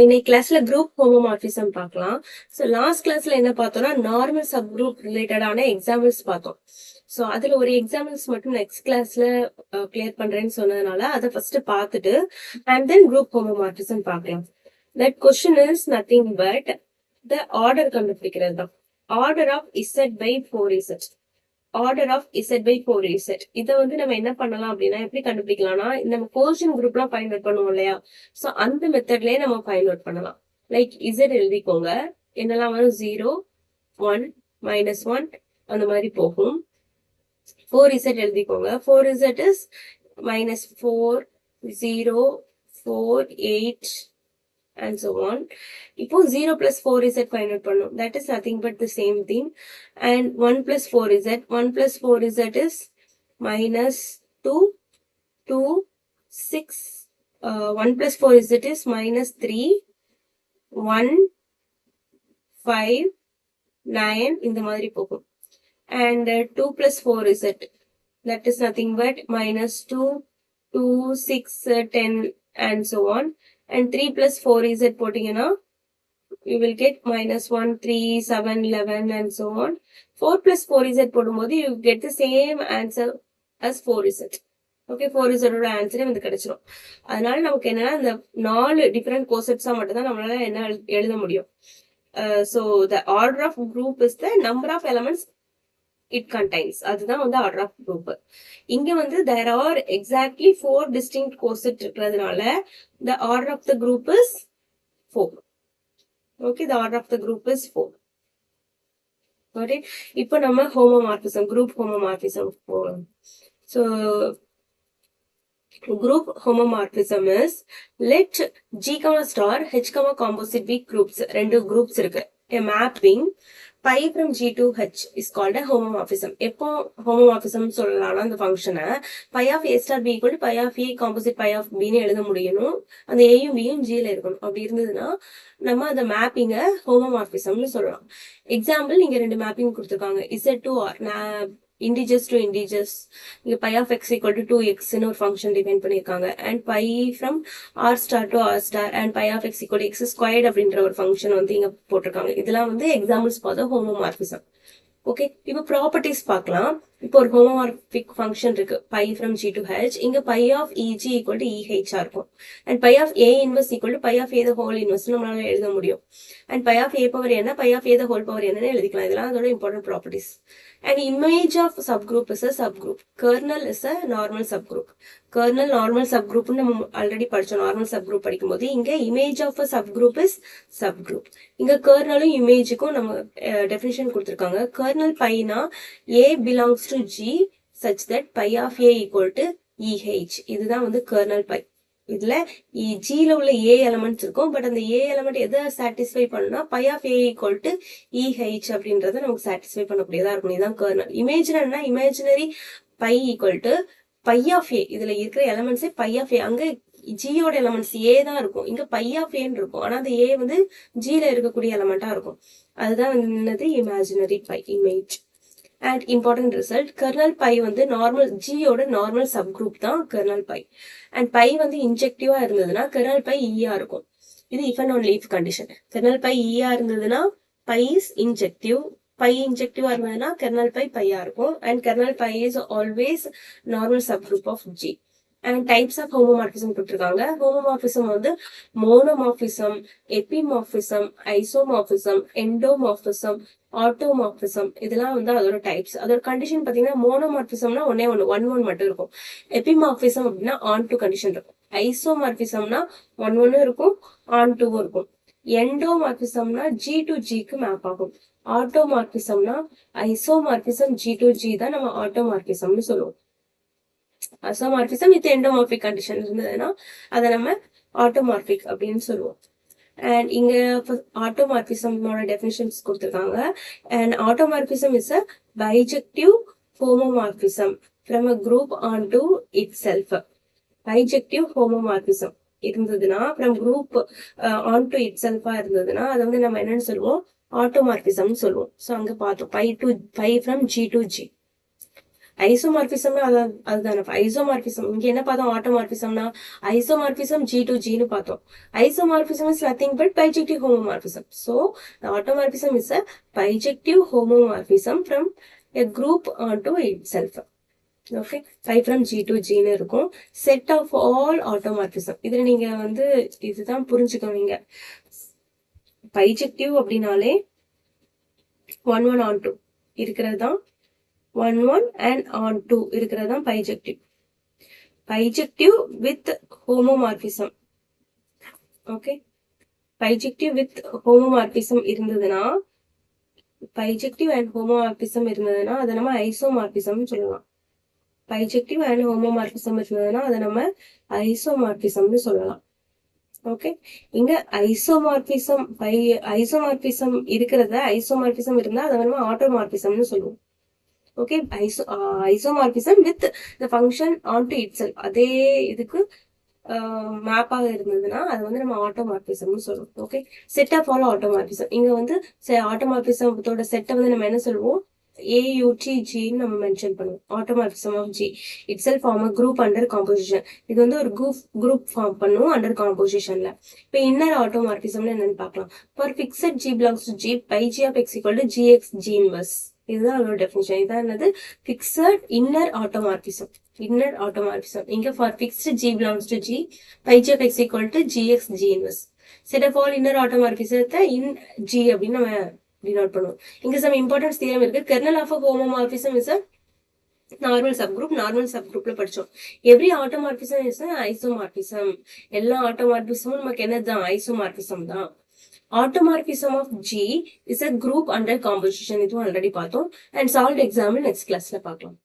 இன்னைக்கு கிளாஸ்ல group homomorphism பார்க்கலாம். ஸோ லாஸ்ட் கிளாஸ்ல என்ன பார்த்தோம்னா நார்மல் சப் குரூப் ரிலேட்டடான எக்ஸாம்பிள்ஸ் பார்த்தோம். ஸோ அதுல ஒரு எக்ஸாம்பிள்ஸ் மட்டும் நெக்ஸ்ட் கிளாஸ்ல கிளியர் பண்றேன்னு சொன்னதுனால அதை ஃபர்ஸ்ட் பார்த்துட்டு அண்ட் தென் குரூப் ஹோமோமார்பிசம் பார்க்கலாம். That question is nothing but the order கண்டுபிடிக்கிறது தான். Order of Z by 4z. Order of Z by 4z. இதை வந்து நம்ம என்ன பண்ணலாம் அப்படின்னா எப்படி கண்டுபிடிக்கலாம்னா நம்ம கோஷன் குரூப்லாம் ஃபைண்ட் அவுட் பண்ணுவோம் இல்லையா, ஸோ அந்த மெத்தட்லயே நம்ம ஃபைண்ட் அவுட் பண்ணலாம். லைக் இசட் எழுதிக்கோங்க, என்னெல்லாம் வரும் 0 1 -1 அந்த மாதிரி போகும். 4z எழுதிக்கோங்க, 4z is -4 0 4 8 and so on. இப்போ 0 plus 4z find out பண்ணும். That is nothing but the same thing. And 1 plus 4z. 1 plus 4z is -2 2 6. 1 plus 4z is -3 1 5 9 இந்த மாதிரி போகும். And 2 plus 4z. That is nothing but -2 2 6 10 and so on. And 3 plus 4z போட்டீங்கன்னா you will get -1 3 7 11 and so on. 4 plus 4z போடும்போது you get the same answer as 4z. Okay, 4z ஓட ஆன்சரே வந்து கிடைச்சிரும். அதனால நமக்கு என்னன்னா இந்த 4 டிஃபரெண்ட் கோசெப்ட்ஸா மட்டும் தான் நம்மளால என்ன எழுத முடியும். So the order of group is the number of elements it contains. அதுதான் வந்து ஆர்டர் ஆஃப் குரூப். இங்க வந்து there are exactly 4 distinct coset இருக்கிறதுனால the order of the group is 4. Okay, the order of the group is 4. Okay, இப்போ நம்ம homomorphism, group homomorphism போறோம். So group homomorphism is let G, star, H, composite be groups. ரெண்டு groups இருக்கு. A mapping pi from G to H is called a homomorphism. எப்போ homomorphism சொல்லலாம்னா அந்த ஃபங்க்ஷனை pi of A star B equal to pi of A composite pi of B ன்னு எழுத முடியணும். அந்த ஏயும் பியும் ஜில இருக்கணும். அப்படி இருந்ததுன்னா நம்ம அந்த மேப்பிங்கை ஹோமோமார்பிசம்னு சொல்லலாம். எக்ஸாம்பிள், நீங்க ரெண்டு மேப்பிங் கொடுத்துருக்காங்க, Z to R, integers to integers. இங்க pi of x equal to 2x ன்னு ஒரு ஃபங்க்ஷன் டிஃபைன் பண்ணிருக்காங்க. and pi from r star to r star and pi of x equal to x squared அப்படின்ற ஒரு function வந்து இங்க போட்டிருக்காங்க. இதெல்லாம் வந்து எக்ஸாம்பிள்ஸ் பார்த்தா ஹோமோமார்பிசம். ஓகே, இப்போ ப்ராப்பர்ட்டிஸ் பார்க்கலாம். இப்போ ஒரு ஹோமோமார்பிக் ஃபங்க்ஷன் இருக்கு, pi from G to H. இங்க pi of EG equal to EH இருக்கும். and pi of A inverse equal to pi of A the whole inverse நம்மளால எழுத முடியும். and pi of A power என்ன, pi of A the whole power என்னன்னு எழுதிக்கலாம். இதெல்லாம் அதோட important properties. and image of subgroup is a subgroup. Kernel is a normal subgroup. Kernel normal subgroup நம்ம already படிச்சோம். நார்மல் சப்குரூப் படிக்கும்போது இங்க image of a subgroup is subgroup. இங்க கர்னலும் இமேஜுக்கும் நம்ம டெஃபினிஷன் கொடுத்திருக்காங்க. கர்னல் பைனா A belongs to G such that pi of A equal to EH. இதுதான் வந்து கர்னல் பை. இதுல ஜில உள்ள ஏ எலமெண்ட்ஸ் இருக்கும். பட் அந்த ஏ எலமெண்ட் எதை சாட்டிஸ்ஃபை பண்ணுனா pi of A equal to EH அப்படின்றத நமக்கு சாட்டிஸ்ஃபை பண்ணக்கூடியதா இருக்கும். இதுதான் கர்னல். இமேஜினரினா imaginary pi equal to pi of A. இதுல இருக்கிற எலமெண்ட்ஸே pi of A. அங்க ஜியோட எலமெண்ட்ஸ் ஏ தான் இருக்கும், இங்க pi of A இருக்கும். ஆனா அந்த ஏ வந்து ஜில இருக்கக்கூடிய எலமெண்டா இருக்கும். அதுதான் வந்து என்னது imaginary phi, image. And important result, kernel phi வந்து நார்மல் ஜியோட நார்மல் சப் குரூப் தான் கர்னல் பை. அண்ட் பை வந்து இன்ஜெக்டிவா இருந்ததுன்னா கர்னல் பை ஈயா இருக்கும். இது if and only if condition. Kernel phi ஈயா இருந்ததுன்னா பை இஸ் இன்ஜெக்டிவ். பை இன்ஜெக்டிவா இருந்ததுன்னா கர்னல் பை பையா இருக்கும். And kernel phi is always normal sub group of G. And types of homomorphism கொடுத்துருக்காங்க. ஹோமோமார்பிசம் வந்து மோனோமார்பிசம், எபிமார்பிசம், ஐசோமார்பிசம், எண்டோமார்பிசம், ஆட்டோமார்பிசம், இதெல்லாம் வந்து அதோட டைப்ஸ். அதோட கண்டிஷன் பாத்தீங்கன்னா மோனோமார்பிசம்னா ஒன்னே ஒன்னு 1 1 மட்டும் இருக்கும். எபிமார்பிசம் அப்படின்னா ஆன் டூ கண்டிஷன் இருக்கும். ஐசோமார்பிசம்னா 1 1 இருக்கும், ஆன் டூவும் இருக்கும். எண்டோமார்பிசம்னா G to Gக்கு மேப் ஆகும். ஆட்டோமார்பிசம்னா ஐசோமார்பிசம் G to G தான் நம்ம ஆட்டோமார்பிசம்னு சொல்லுவோம். ஐசோமார்பிசம் வித் எண்டோமார்பிக் கண்டிஷன் இருந்ததுன்னா அதை நம்ம ஆட்டோமார்பிக் அப்படின்னு சொல்லுவோம். அண்ட் இங்க ஆட்டோமார்பிசமோட டெஃபினிஷன்ஸ் கொடுத்துருக்காங்க. And automorphism is a bijective homomorphism from a group onto itself. Bijective homomorphism இருந்ததுன்னா ஃப்ரம் குரூப் ஆன் டு இட் செல்ஃபா இருந்ததுன்னா அதை வந்து நம்ம என்னன்னு சொல்லுவோம், ஆட்டோமார்பிசம் சொல்லுவோம். ஸோ அங்க பார்த்தோம் pi from G to G. ஐசோமார்பிசம்னா அதுதானே. ஐசோமார்பிசம் இங்க என்ன பார்த்தோம்? ஆட்டோமார்பிசம்னா ஐசோமார்பிசம் G to G னு பார்த்தோம். Isomorphism is nothing but bijective homomorphism. So automorphism is a bijective homomorphism from a group onto itself. Okay, 5 from G to G னு இருக்கும். Set of all automorphism. இதுல நீங்க வந்து இதுதான் புரிஞ்சுக்கோங்க. பைஜெக்டிவ் அப்படின்னாலே 1 1 on 2 இருக்கிறது தான் 1 1 and on 2 இருக்கிறது தான் bijective. Bijective with homomorphism. Okay, bijective with homomorphism இருந்ததுன்னா, பைஜெக்டிவ் அண்ட் ஹோமோமார்பிசம் இருந்ததுன்னா அதை நம்ம ஐசோமார்பிசம் சொல்லலாம். பைஜெக்டிவ் அண்ட் ஹோமோமார்பிசம் இருந்ததுன்னா அதை நம்ம ஐசோமார்பிசம்னு சொல்லலாம். ஓகே, இங்க ஐசோமார்பிசம் இருக்கிறத ஐசோமார்பிசம் இருந்தா அதை நம்ம ஆட்டோமார்பிசம்னு சொல்லுவோம். Okay, isomorphism with the function onto itself, அதே இதுக்கு மேப்பாக இருந்ததுன்னா அது வந்து நம்ம ஆட்டோமார்பிசம்னு சொல்லுவோம். Okay, set of all automorphism. இங்க வந்து ஆட்டோமார்பிசத்தோட செட்டை வந்து நம்ம என்ன சொல்லுவோம்? AUTG நம்ம மென்ஷன் பண்ணுவோம். Automorphism of G itself form a group under composition. இது வந்து ஒரு குரூப் ஃபார்ம் பண்ணும் அண்டர் காம்போசிஷன்ல. இப்போ இன்னர் ஆட்டோமார்பிசம்னு என்னன்னு பார்க்கலாம். For fixed G belongs to G, pi G of X equal to GX G inverse. இதுதான் அதோட டெஃபினிஷன். இதான் என்னது? Fixed inner automorphism. Inner automorphism. இங்க for fixed G belongs to G, pi G of X equal to GX G inverse. Set of all inner ஆட்டோமார்பிசத்தை in G அப்படின்னு நம்ம denote பண்ணுவோம். இங்க some importance theorem இருக்கு. Kernel of a homomorphism is a normal subgroup. Normal சப்குரூப்ல படிச்சோம். Every automorphism is isomorphism. எல்லா ஆட்டோமார்பிசமும் நமக்கு என்னதான்? ஐசோமார்பிசம் தான். Automorphism of G is a group under composition. இதுவும் ஆல்ரெடி பார்த்தோம். அண்ட் சால்வ் எக்ஸாம்பிள் நெக்ஸ்ட் கிளாஸ்ல பார்க்கலாம்.